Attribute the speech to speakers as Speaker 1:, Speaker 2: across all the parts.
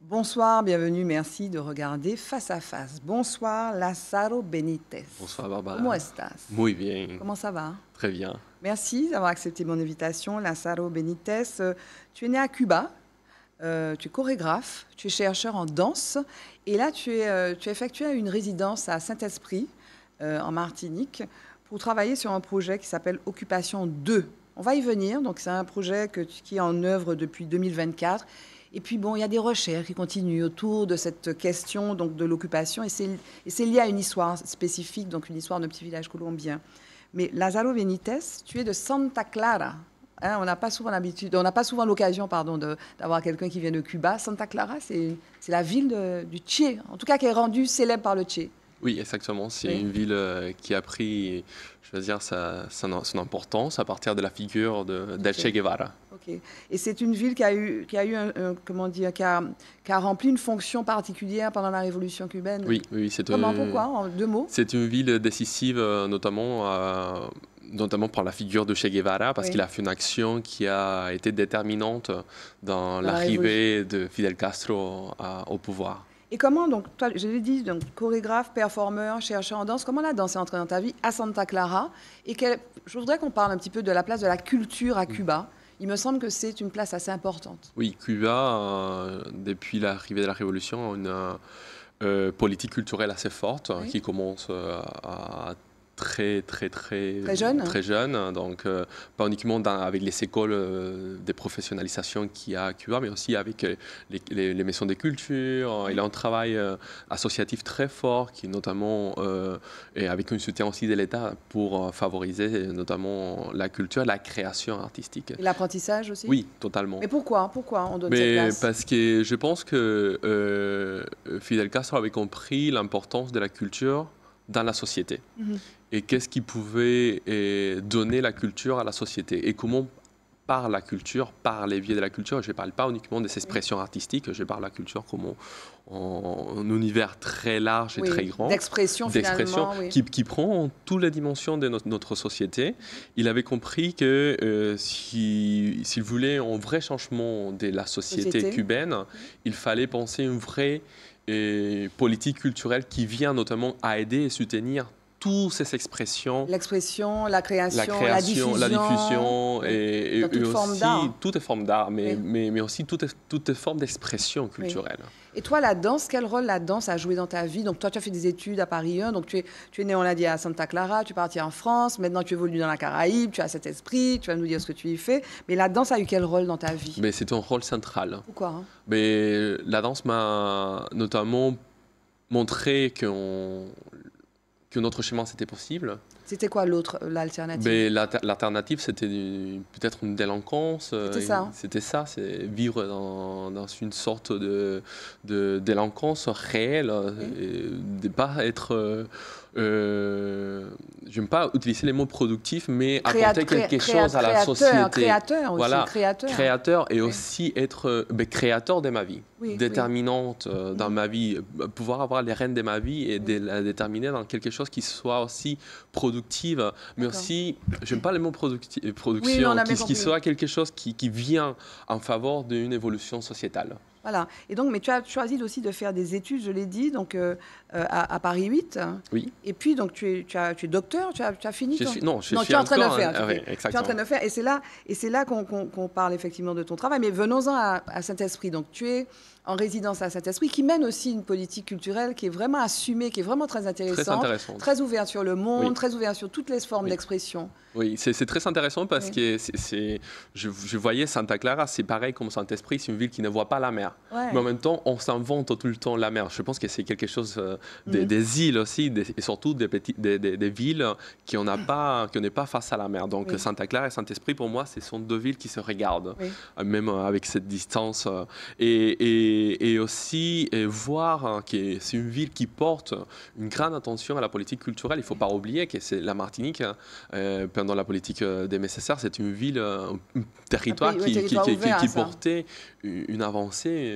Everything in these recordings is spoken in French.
Speaker 1: Bonsoir, bienvenue, merci de regarder Face à Face. Bonsoir, Lázaro Benítez.
Speaker 2: Bonsoir Barbara.
Speaker 1: ¿Cómo estás?
Speaker 2: Muy bien,
Speaker 1: Comment ça va?
Speaker 2: très bien.
Speaker 1: Merci d'avoir accepté mon invitation, Lázaro Benítez. Tu es né à Cuba, tu es chorégraphe, tu es chercheur en danse, et là tu as effectué une résidence à Saint-Esprit, en Martinique, pour travailler sur un projet qui s'appelle Occupation 2. On va y venir, donc c'est un projet qui est en œuvre depuis 2024. Et puis bon, il y a des recherches qui continuent autour de cette question donc, de l'occupation, et c'est lié à une histoire spécifique, donc une histoire d'un petit village colombien. Mais Lázaro Benítez, tu es de Santa Clara. Hein, on n'a pas souvent l'habitude, on n'a pas souvent l'occasion, pardon, d'avoir quelqu'un qui vient de Cuba. Santa Clara, c'est la ville du Che, en tout cas qui est rendue célèbre par le Che.
Speaker 2: Oui, exactement. C'est
Speaker 1: Oui.
Speaker 2: une ville qui a pris, je veux dire, son importance à partir de la figure del Che Guevara.
Speaker 1: Ok. Et c'est une ville qui a eu comment dire, qui a rempli une fonction particulière pendant la Révolution cubaine.
Speaker 2: Oui, oui,
Speaker 1: Comment, pourquoi, en deux mots?
Speaker 2: c'est une ville décisive, notamment par la figure de Che Guevara, parce
Speaker 1: Oui.
Speaker 2: qu'il a fait une action qui a été déterminante dans
Speaker 1: la
Speaker 2: l'arrivée de Fidel Castro au pouvoir.
Speaker 1: Et comment, donc, toi, je l'ai dit, donc, chorégraphe, performeur, chercheur en danse, comment la danse est entrée dans ta vie à Santa Clara? Je voudrais qu'on parle un petit peu de la place de la culture à Cuba. Il me semble que c'est une place assez importante.
Speaker 2: Oui, Cuba, depuis l'arrivée de la Révolution, a une politique culturelle assez forte
Speaker 1: Oui.
Speaker 2: qui commence à très
Speaker 1: Très jeune.
Speaker 2: donc pas uniquement avec les écoles de professionnalisation qu'il y a à Cuba, mais aussi avec les maisons de culture. Il a un travail associatif très fort qui notamment et avec un soutien aussi de l'État pour favoriser notamment la culture et la création artistique.
Speaker 1: Et l'apprentissage aussi?
Speaker 2: Oui, totalement.
Speaker 1: Mais pourquoi on donne cette
Speaker 2: Mais
Speaker 1: place?
Speaker 2: parce que je pense que Fidel Castro avait compris l'importance de la culture dans la société.
Speaker 1: Mhm.
Speaker 2: Et qu'est-ce qui pouvait donner la culture à la société. Et comment, par la culture, par les biais de la culture, je ne parle pas uniquement des expressions artistiques, je parle de la culture comme un univers très large et
Speaker 1: Oui,
Speaker 2: très grand.
Speaker 1: d'expression finalement. Oui.
Speaker 2: Qui prend toutes les dimensions de notre société. Il avait compris que s'il voulait un vrai changement de la société cubaine, il fallait penser une vraie politique culturelle qui vient notamment à aider et soutenir toutes ces expressions.
Speaker 1: L'expression, la création,
Speaker 2: la
Speaker 1: diffusion.
Speaker 2: diffusion
Speaker 1: Oui.
Speaker 2: et
Speaker 1: Dans toute forme
Speaker 2: aussi
Speaker 1: d'art.
Speaker 2: toutes les formes d'art,
Speaker 1: Oui.
Speaker 2: mais aussi toutes les formes d'expression culturelle.
Speaker 1: Et toi, la danse, quel rôle la danse a joué dans ta vie? Donc toi, tu as fait des études à Paris 1, donc tu es né, on l'a dit, à Santa Clara, tu es parti en France, maintenant tu évolues dans la Caraïbe, tu as cet esprit, tu vas nous dire ce que tu y fais. Mais la danse a eu quel rôle dans ta vie?
Speaker 2: Mais c'est un rôle central.
Speaker 1: Pourquoi, hein?
Speaker 2: Mais la danse m'a notamment montré que notre chemin, c'était possible.
Speaker 1: C'était quoi l'alternative?
Speaker 2: Mais l'alternative, c'était peut-être une délinquance.
Speaker 1: C'était ça.
Speaker 2: C'était ça, c'est vivre dans une sorte de délinquance réelle, et de ne pas être... j'aime pas utiliser les mots productifs, mais apporter quelque chose à la société.
Speaker 1: Créateur aussi,
Speaker 2: voilà,
Speaker 1: créateur.
Speaker 2: Créateur et aussi être créateur de ma vie,
Speaker 1: Oui,
Speaker 2: déterminante dans ma vie, pouvoir avoir les rênes de ma vie et de la déterminer dans quelque chose qui soit aussi productive, mais aussi, j'aime pas les mots production,
Speaker 1: Oui, non, on a bien
Speaker 2: qui
Speaker 1: compris.
Speaker 2: soit quelque chose qui vient en faveur d'une évolution sociétale.
Speaker 1: Voilà. Et donc, mais tu as choisi aussi de faire des études, je l'ai dit, donc à Paris 8.
Speaker 2: Oui.
Speaker 1: Et puis, donc, tu es docteur, tu as fini
Speaker 2: Non, je suis
Speaker 1: tu es en train de le faire.
Speaker 2: oui,
Speaker 1: tu es en train de le faire. Et c'est là qu'on parle effectivement de ton travail. Mais venons-en à Saint-Esprit. Donc, tu es en résidence à Saint-Esprit, qui mène aussi une politique culturelle qui est vraiment assumée, qui est vraiment très intéressante, très ouverte sur le monde, très ouverte sur toutes les formes d'expression.
Speaker 2: Oui, c'est très intéressant parce que je voyais Santa Clara, c'est pareil comme Saint-Esprit, c'est une ville qui ne voit pas la mer.
Speaker 1: Ouais.
Speaker 2: Mais en même temps, on s'invente tout le temps la mer. Je pense que c'est quelque chose des îles aussi, et surtout des villes qui n'est pas face à la mer. Donc Santa Clara et Saint-Esprit, pour moi, ce sont deux villes qui se regardent, même avec cette distance. Et aussi voir que c'est une ville qui porte une grande attention à la politique culturelle. Il ne faut pas oublier que c'est la Martinique, pendant la politique des Nécessaires, c'est une ville, un territoire qui portait une avancée,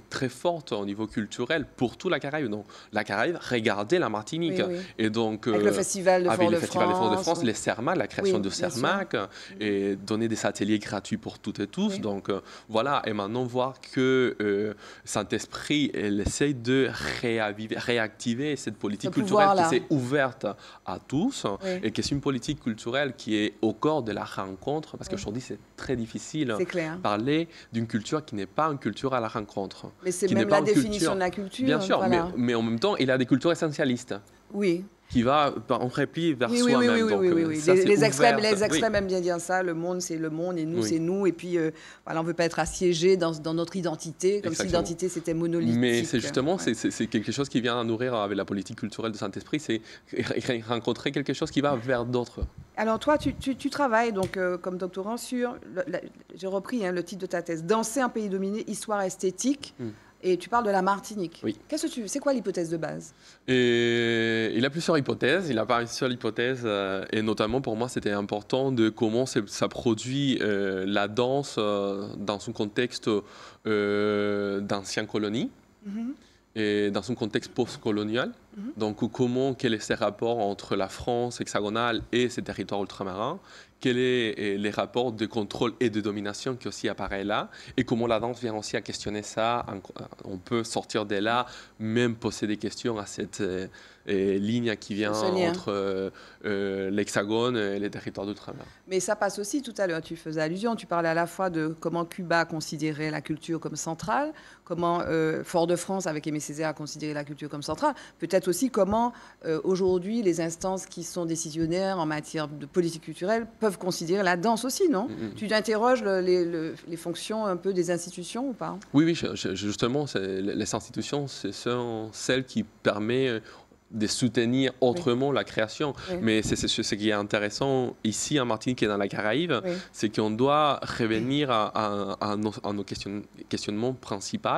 Speaker 2: très forte au niveau culturel pour toute la Caraïbe. Donc, la Caraïbe, regardez la Martinique.
Speaker 1: Oui, oui.
Speaker 2: Et donc,
Speaker 1: avec le festival de
Speaker 2: Fort-de-France,
Speaker 1: oui.
Speaker 2: les CERMAC, la création de
Speaker 1: bien
Speaker 2: CERMAC, et donner des ateliers gratuits pour toutes et tous.
Speaker 1: Oui.
Speaker 2: Donc, voilà. Et maintenant, voir que Saint-Esprit, elle essaye de réactiver cette politique culturelle qui s'est ouverte à tous et qui est une politique culturelle qui est au corps de la rencontre, parce qu'aujourd'hui, c'est très difficile de parler d'une culture qui n'est pas une culture à la rencontre.
Speaker 1: Mais c'est même la définition de la culture.
Speaker 2: Bien sûr,
Speaker 1: voilà.
Speaker 2: mais en même temps, il a des cultures essentialistes.
Speaker 1: Oui.
Speaker 2: Qui va en repli vers soi-même.
Speaker 1: Oui. Ça, les extrêmes aiment bien dire ça. Le monde, c'est le monde et nous, c'est nous. Et puis, voilà, on ne veut pas être assiégé dans notre identité, comme si l'identité, c'était monolithique.
Speaker 2: Mais c'est justement, c'est quelque chose qui vient à nourrir avec la politique culturelle de Saint-Esprit, c'est rencontrer quelque chose qui va vers d'autres.
Speaker 1: Alors toi, tu travailles donc, comme doctorant sur, j'ai repris le titre de ta thèse, Danser un pays dominé, histoire esthétique. Et tu parles de la Martinique.
Speaker 2: Oui.
Speaker 1: C'est quoi l'hypothèse de base?
Speaker 2: Il a plusieurs hypothèses. Il n'a pas une seule hypothèse. Et notamment, pour moi, c'était important de comment ça produit la danse dans son contexte d'ancienne colonie et dans son contexte post-colonial. Donc, quel est ce rapport entre la France hexagonale et ses territoires ultramarins? Quels sont les rapports de contrôle et de domination qui aussi apparaissent là? Et comment la danse vient aussi à questionner ça? On peut sortir de là, même poser des questions à cette ligne qui vient entre l'hexagone et les territoires d'outre-mer.
Speaker 1: Mais ça passe aussi, tout à l'heure, tu faisais allusion, tu parlais à la fois de comment Cuba considérait la culture comme centrale, comment Fort-de-France, avec Aimé Césaire, a considéré la culture comme centrale, peut-être aussi comment aujourd'hui les instances qui sont décisionnaires en matière de politique culturelle peuvent considérer la danse aussi, non? Tu interroges les fonctions un peu des institutions ou pas?
Speaker 2: Oui, justement, les institutions, ce sont celles qui permettent de soutenir autrement la création. Mais c'est ce qui est intéressant ici en Martinique et dans la Caraïbe, c'est qu'on doit revenir à nos questionnements principaux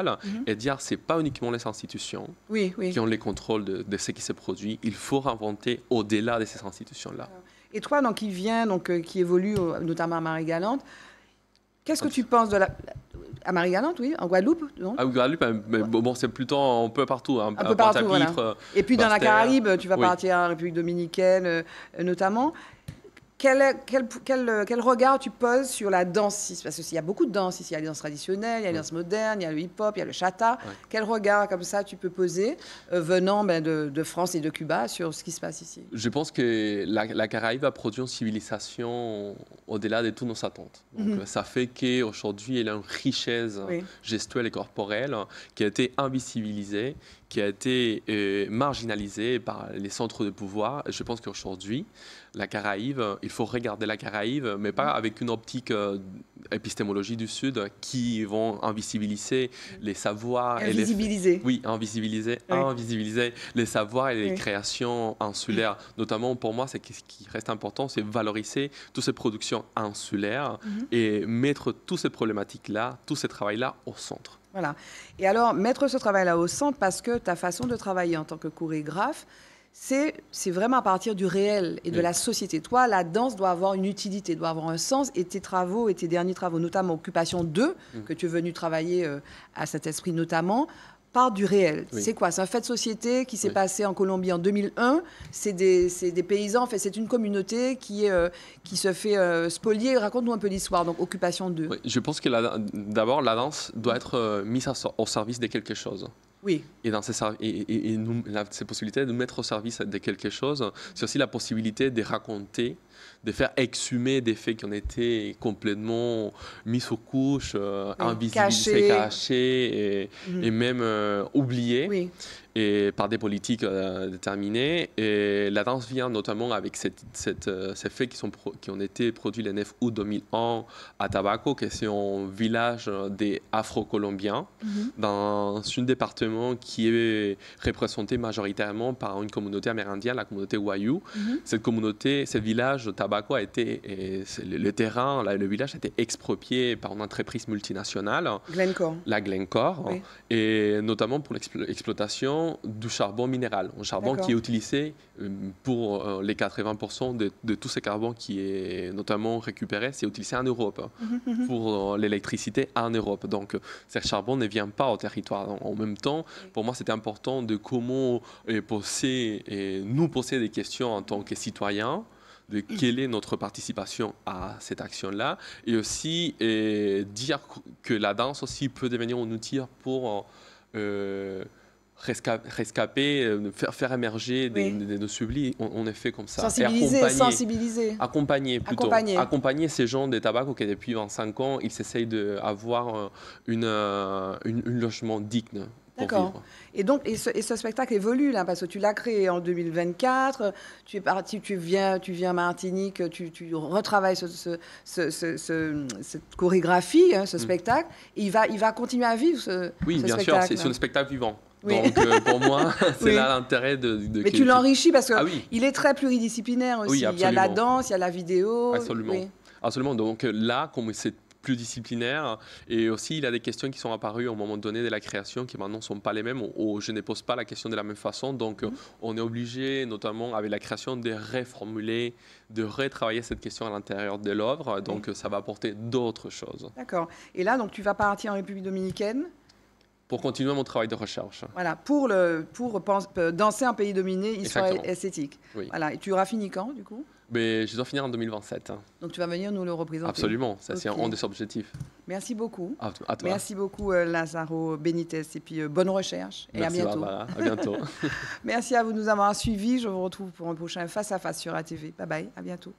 Speaker 2: et dire que ce n'est pas uniquement les institutions qui ont le contrôle de ce qui se produit. Il faut réinventer au-delà de ces institutions-là.
Speaker 1: Et toi, donc, qui évolue notamment à Marie-Galante, qu'est-ce que tu penses de la... À Marie-Galante, oui, en Guadeloupe, non?
Speaker 2: À Guadeloupe, mais bon, c'est plutôt un peu partout.
Speaker 1: Un peu partout, voilà. Et puis dans la Caraïbe, tu vas partir en République dominicaine, notamment. Quel regard tu poses sur la danse? Parce qu'il y a beaucoup de danse ici. Il y a les danses traditionnelles, il y a les danses modernes, il y a le hip-hop, il y a le chata. Quel regard comme ça tu peux poser venant de France et de Cuba sur ce qui se passe ici?
Speaker 2: Je pense que la Caraïbe a produit une civilisation au-delà de toutes nos attentes. Donc, ça fait qu'aujourd'hui, elle a une richesse gestuelle et corporelle qui a été invisibilisée, qui a été marginalisée par les centres de pouvoir. Et je pense qu'aujourd'hui, la Caraïbe, il faut regarder la Caraïbe, mais pas avec une optique épistémologie du Sud qui vont invisibiliser les savoirs.
Speaker 1: Invisibiliser.
Speaker 2: Invisibiliser les savoirs et les créations insulaires. Notamment, pour moi, ce qui reste important, c'est valoriser toutes ces productions insulaires et mettre toutes ces problématiques-là, tout ce travail-là au centre.
Speaker 1: Voilà. Et alors, mettre ce travail-là au centre, parce que ta façon de travailler en tant que chorégraphe, c'est vraiment à partir du réel et de la société. Toi, la danse doit avoir une utilité, doit avoir un sens. Et tes travaux, et tes derniers travaux, notamment Occupation 2, que tu es venu travailler à Saint-Esprit notamment, part du réel. C'est quoi? C'est un fait de société qui s'est passé en Colombie en 2001. C'est des paysans. En fait, c'est une communauté qui se fait spolier. Raconte-nous un peu l'histoire. Donc, Occupation 2.
Speaker 2: Oui, je pense que d'abord, la danse doit être mise au service de quelque chose.
Speaker 1: Oui.
Speaker 2: Et dans ces possibilités de mettre au service de quelque chose, c'est aussi la possibilité de raconter, de faire exhumer des faits qui ont été complètement mis sous couche, invisibilisés, cachés et même oubliés. Oui. Et par des politiques déterminées. Et la danse vient notamment avec ces faits qui ont été produits le 9 août 2001 à Tabaco, qui est un village des Afro-Colombiens, dans un département qui est représenté majoritairement par une communauté amérindienne, la communauté Wayuu. Cette communauté, ce village village Tabaco a été, le terrain, le village a été exproprié par une entreprise multinationale,
Speaker 1: Glencore.
Speaker 2: La Glencore,
Speaker 1: Oui.
Speaker 2: et notamment pour l'exploitation du charbon minéral, un charbon qui est utilisé pour les 80% de tout ce carbone qui est notamment récupéré, c'est utilisé en Europe pour l'électricité en Europe. Donc, ce charbon ne vient pas au territoire. En même temps, pour moi, c'était important de comment nous poser des questions en tant que citoyens, de quelle est notre participation à cette action-là, et aussi dire que la danse aussi peut devenir un outil pour rescaper, faire émerger des sublis, en effet, comme ça.
Speaker 1: Sensibiliser.
Speaker 2: Accompagner ces gens de tabac qui, depuis 25 ans, ils essayent d'avoir un logement digne.
Speaker 1: D'accord. Et donc, ce spectacle évolue là, parce que tu l'as créé en 2024. Tu es parti, tu viens à Martinique, tu retravailles cette chorégraphie, ce spectacle. Et il va continuer à vivre ce
Speaker 2: bien
Speaker 1: spectacle.
Speaker 2: sûr, c'est un spectacle vivant.
Speaker 1: Oui.
Speaker 2: Donc, pour moi, c'est là l'intérêt de
Speaker 1: Mais tu l'enrichis parce qu'il est très pluridisciplinaire aussi. Il y a la danse, il y a la vidéo.
Speaker 2: Absolument. Donc là, comme c'est plus disciplinaire, et aussi il y a des questions qui sont apparues au moment donné de la création qui maintenant ne sont pas les mêmes, ou je ne pose pas la question de la même façon, donc on est obligé, notamment avec la création, de reformuler, de retravailler cette question à l'intérieur de l'œuvre, donc ça va apporter d'autres choses.
Speaker 1: D'accord. Et là, donc tu vas partir en République dominicaine
Speaker 2: pour continuer mon travail de recherche.
Speaker 1: Voilà, pour danser un pays dominé, histoire esthétique.
Speaker 2: Oui.
Speaker 1: Voilà. Et tu auras fini quand, du coup?
Speaker 2: Mais je dois finir en 2027.
Speaker 1: Donc tu vas venir nous le représenter.
Speaker 2: Absolument, ça c'est un des objectifs.
Speaker 1: Merci beaucoup.
Speaker 2: À toi.
Speaker 1: Merci beaucoup Lázaro Benítez, et puis bonne recherche. Et
Speaker 2: merci,
Speaker 1: à bientôt.
Speaker 2: Barbara. À bientôt.
Speaker 1: Merci à vous de nous avoir suivis. Je vous retrouve pour un prochain Face à Face sur ATV. Bye bye, à bientôt.